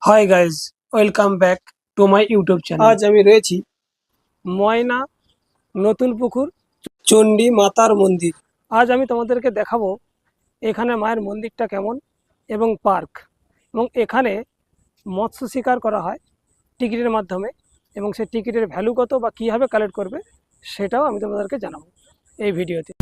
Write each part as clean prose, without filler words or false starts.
Hi guys, welcome back to my YouTube channel. আজ আমি রয়েছি ময়না নতুন পুকুর চণ্ডী মাতার মন্দির। আজ আমি তোমাদেরকে দেখাবো এখানে মায়ের মন্দিরটা কেমন এবং পার্ক, এবং এখানে মৎস্য শিকার করা হয় টিকিটের মাধ্যমে, এবং সেই টিকিটের ভ্যালু কত বা কীভাবে কালেক্ট করবে সেটাও আমি তোমাদেরকে জানাবো এই ভিডিওতে।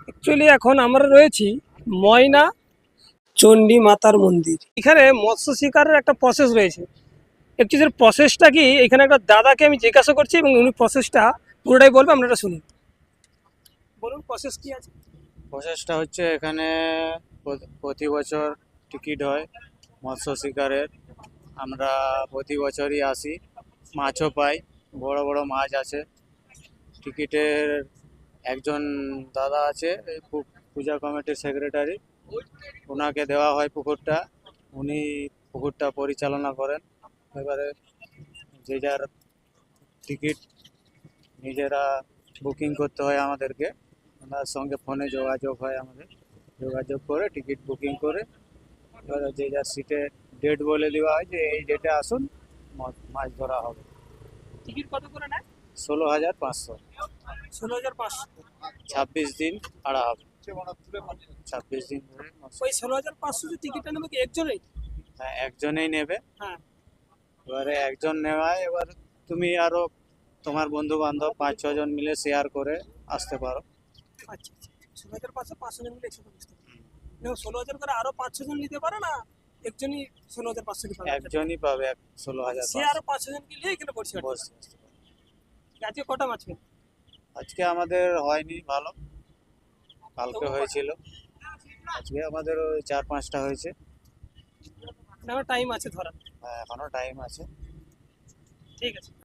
অ্যাকচুয়ালি এখন আমরা রয়েছি ময়না চণ্ডী মাতার মন্দির। এখানে মৎস্য শিকারের একটা প্রসেস রয়েছে। অ্যাকচুয়ালি প্রসেসটা কি, এখানে একটা দাদাকে আমি জিজ্ঞাসা করছি এবং উনি প্রসেসটা পুরোটাই বলবে, আপনারা শুনুন। বলুন প্রসেস কি আছে। প্রসেসটা হচ্ছে এখানে প্রতি বছর টিকিট হয় মৎস্য শিকারের। আমরা প্রতি বছরই আসি, মাছও পাই, বড় বড় মাছ আছে। টিকিটের একজন দাদা আছে, পূজা কমিটির সেক্রেটারি, ওনাকে দেওয়া হয় পুকুরটা। উনি পুকুরটা পরিচালনা করেন। এবারে যে যার টিকিট নিজেরা বুকিং করতে হয় আমাদেরকে। ওনার সঙ্গে ফোনে যোগাযোগ হয়, আমাদের যোগাযোগ করে টিকিট বুকিং করে এবার যে যার সিটে ডেট বলে দেওয়া হয় যে এই ডেটে আসুন, মাছ ধরা হবে। টিকিট কত করে নেয়? 16,500। 16,500। 26 দিন আড়া হবে, 26 দিন ধরে। ওই 16,500 যে টিকিটটা নেবে কি একজনেই? হ্যাঁ, একজনেই নেবে। হ্যাঁ। এবারে একজন নেওয়ায় এবার তুমি আরো তোমার বন্ধু বান্ধব 5-6 জন মিলে শেয়ার করে আসতে পারো। আচ্ছা আচ্ছা, 16,500 500 জন মিলে একসাথে বুঝতে পারি। 16,000 করে আরো 500 জন নিতে পারে না? একজনই 16,500 কি পাবে? একজনই পাবে 16,500। সে আরো 500 জনকে নিয়ে এখানে বসে আছে। আজকে কটা মাছ পেল? আজকে আমাদের হয়নি ভালো, কালকে হয়েছিল। আজকে আমাদের ওই 4-5টা হয়েছে। এখনো টাইম আছে ধরা। হ্যাঁ, এখনো টাইম আছে। ঠিক আছে।